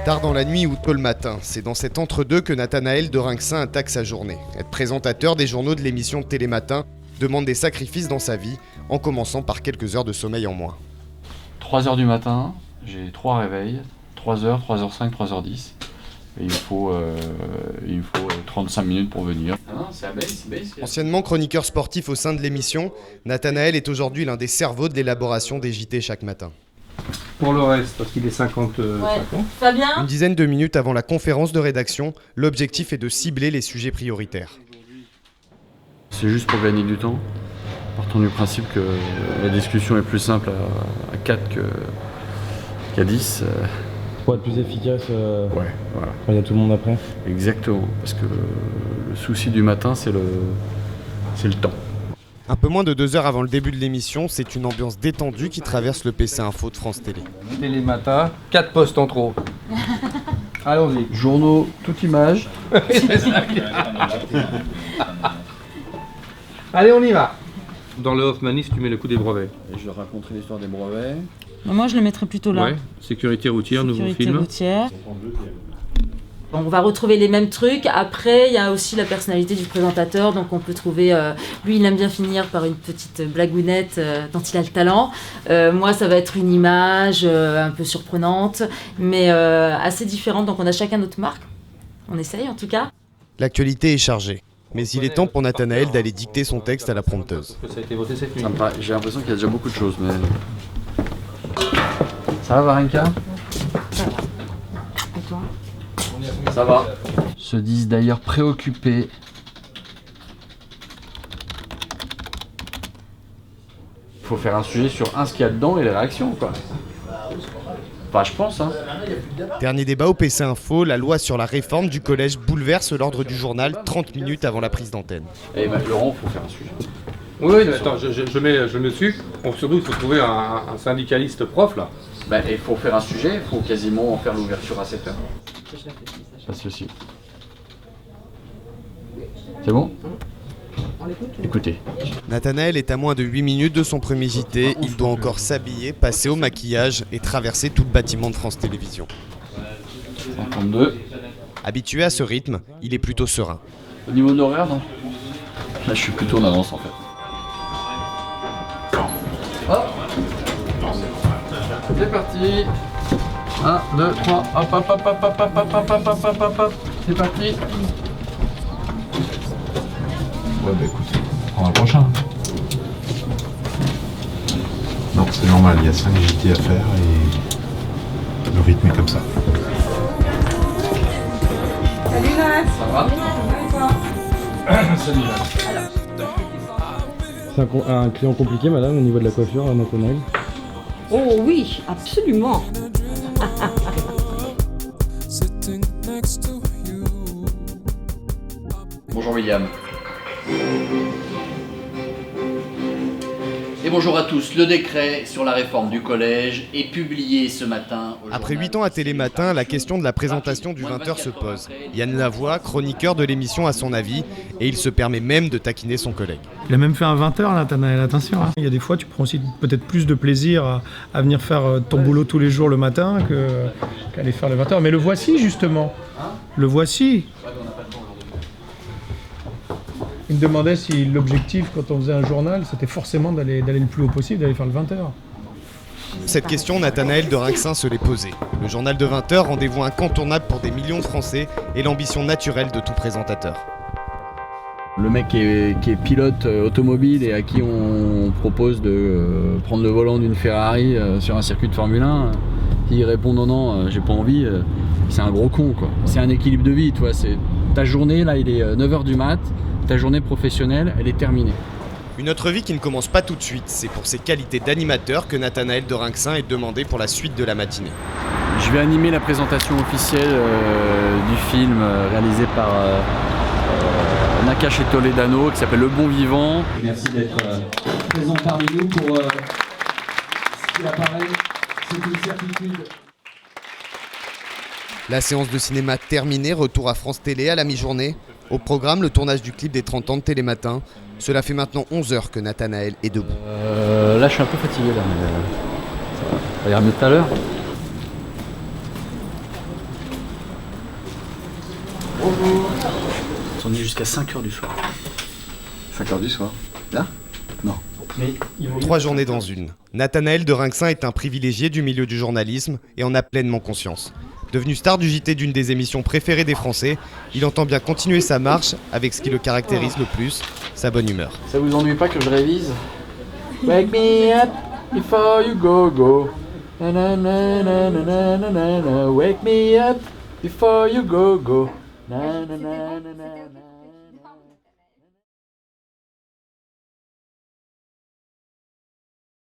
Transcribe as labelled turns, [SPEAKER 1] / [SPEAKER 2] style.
[SPEAKER 1] Tard dans la nuit ou tôt le matin, c'est dans cet entre-deux que Nathanaël de Rinxin attaque sa journée. Être présentateur des journaux de l'émission de Télématin demande des sacrifices dans sa vie, en commençant par quelques heures de sommeil en moins.
[SPEAKER 2] 3h du matin, j'ai 3 réveils, 3h, 3h05, 3h10. Et il me faut 35 minutes pour venir.
[SPEAKER 1] Anciennement chroniqueur sportif au sein de l'émission, Nathanaël est aujourd'hui l'un des cerveaux de l'élaboration des JT chaque matin.
[SPEAKER 3] Pour le reste, parce qu'il est 55 ans.
[SPEAKER 4] Fabien ?
[SPEAKER 1] Une dizaine de minutes avant la conférence de rédaction, l'objectif est de cibler les sujets prioritaires.
[SPEAKER 2] C'est juste pour gagner du temps. Partons du principe que la discussion est plus simple à 4 qu'à 10.
[SPEAKER 5] Pour être plus efficace,
[SPEAKER 2] Ouais, voilà.
[SPEAKER 5] quand il y a tout le monde après.
[SPEAKER 2] Exactement, parce que le souci du matin, c'est le temps.
[SPEAKER 1] Un peu moins de 2 heures avant le début de l'émission, c'est une ambiance détendue qui traverse le PC Info de France Télé.
[SPEAKER 3] Télématin, 4 postes en trop. Allons-y.
[SPEAKER 2] Journaux, toute image.
[SPEAKER 3] Allez, on y va. Dans le Hoffmanis, tu mets le coup des brevets.
[SPEAKER 2] Et je raconterai l'histoire des brevets.
[SPEAKER 4] Moi, je le mettrais plutôt là.
[SPEAKER 3] Ouais. Sécurité routière, nouveau
[SPEAKER 4] Sécurité
[SPEAKER 3] film.
[SPEAKER 4] routière. On va retrouver les mêmes trucs. Après, il y a aussi la personnalité du présentateur. Donc, on peut trouver... lui, il aime bien finir par une petite blagounette dont il a le talent. Moi, ça va être une image un peu surprenante, mais assez différente. Donc, on a chacun notre marque. On essaye, en tout cas.
[SPEAKER 1] L'actualité est chargée, mais il est temps pour Nathanaël d'aller dicter son texte à la prompteuse.
[SPEAKER 3] Ça a été voté cette nuit.
[SPEAKER 2] J'ai l'impression qu'il y a déjà beaucoup de choses, mais... Ça va, Varenka ?
[SPEAKER 4] Ça va. Et toi ?
[SPEAKER 2] Ça va. Se disent d'ailleurs préoccupés. Il faut faire un sujet sur ce qu'il y a dedans et les réactions, quoi. Enfin, je pense, hein.
[SPEAKER 1] Dernier débat au PC Info, la loi sur la réforme du collège bouleverse l'ordre du journal 30 minutes avant la prise d'antenne.
[SPEAKER 2] Eh ben, Laurent, il faut faire un sujet.
[SPEAKER 3] Oui, mais attends, je mets dessus. Bon, surtout, il faut trouver un syndicaliste prof, là.
[SPEAKER 2] Ben, il faut faire un sujet, il faut quasiment en faire l'ouverture à 7h. Pas de souci. C'est bon ? Écoutez.
[SPEAKER 1] Nathanaël est à moins de 8 minutes de son premier JT, il doit encore s'habiller, passer au maquillage et traverser tout le bâtiment de France Télévisions.
[SPEAKER 2] 52.
[SPEAKER 1] Habitué à ce rythme, il est plutôt serein.
[SPEAKER 2] Au niveau de l'horaire, non ? Là, je suis plutôt en avance, en fait. Hop. C'est parti. 1, 2, 3, hop, hop, hop, hop, hop, hop, hop, hop, hop, hop, hop, hop, hop. C'est parti.
[SPEAKER 6] Ouais, bah écoute, on prendra le prochain. Non, c'est normal, il y a 5 JT à faire et le rythme est comme ça.
[SPEAKER 4] Salut, Max.
[SPEAKER 2] Ça va ?
[SPEAKER 3] Salut,
[SPEAKER 5] C'est un client compliqué, madame, au niveau de la coiffure, Nathanaël.
[SPEAKER 4] Oh oui, absolument.
[SPEAKER 2] Bonjour William. Et bonjour à tous. Le décret sur la réforme du collège est publié ce matin.
[SPEAKER 1] Après 8 ans à Télématin, la question de la présentation du 20h se pose. Yann Lavoie, chroniqueur de l'émission, a son avis et il se permet même de taquiner son collègue.
[SPEAKER 7] Il a même fait un 20h, Nathanaël, attention. Il y a des fois, tu prends aussi peut-être plus de plaisir à venir faire ton boulot tous les jours le matin qu'aller faire le 20h. Mais le voici, justement. Le voici. Il me demandait si l'objectif, quand on faisait un journal, c'était forcément d'aller le plus haut possible, d'aller faire le 20h.
[SPEAKER 1] Cette question, Nathanaël de Rinxin se l'est posée. Le journal de 20h, rendez-vous incontournable pour des millions de Français et l'ambition naturelle de tout présentateur.
[SPEAKER 2] Le mec qui est pilote automobile et à qui on propose de prendre le volant d'une Ferrari sur un circuit de Formule 1, qui répond non, j'ai pas envie, c'est un gros con, quoi. C'est un équilibre de vie, toi. C'est ta journée, là, il est 9h du mat', ta journée professionnelle, elle est terminée.
[SPEAKER 1] Une autre vie qui ne commence pas tout de suite. C'est pour ses qualités d'animateur que Nathanaël de Rinxin est demandé pour la suite de la matinée.
[SPEAKER 2] Je vais animer la présentation officielle du film réalisé par Nakache et Toledano qui s'appelle Le Bon Vivant. Merci d'être présent parmi nous pour ce qui apparaît, c'est une certitude.
[SPEAKER 1] La séance de cinéma terminée, retour à France Télé à la mi-journée. Au programme, le tournage du clip des 30 ans de Télématin. Cela fait maintenant 11 heures que Nathanaël est debout.
[SPEAKER 2] Là, je suis un peu fatigué, là, mais ça ira mieux tout à l'heure. On est jusqu'à 5h du soir.
[SPEAKER 8] 5h du soir. Là? Non.
[SPEAKER 2] Mais
[SPEAKER 1] 3 journées dans une. Nathanaël de Rinxin est un privilégié du milieu du journalisme et en a pleinement conscience. Devenu star du JT d'une des émissions préférées des Français, il entend bien continuer sa marche avec ce qui le caractérise le plus, sa bonne humeur.
[SPEAKER 2] ça vous ennuie pas que je révise? Wake me up before you go. Na na na na na na na na. Wake me up before you go. Na na na na na na.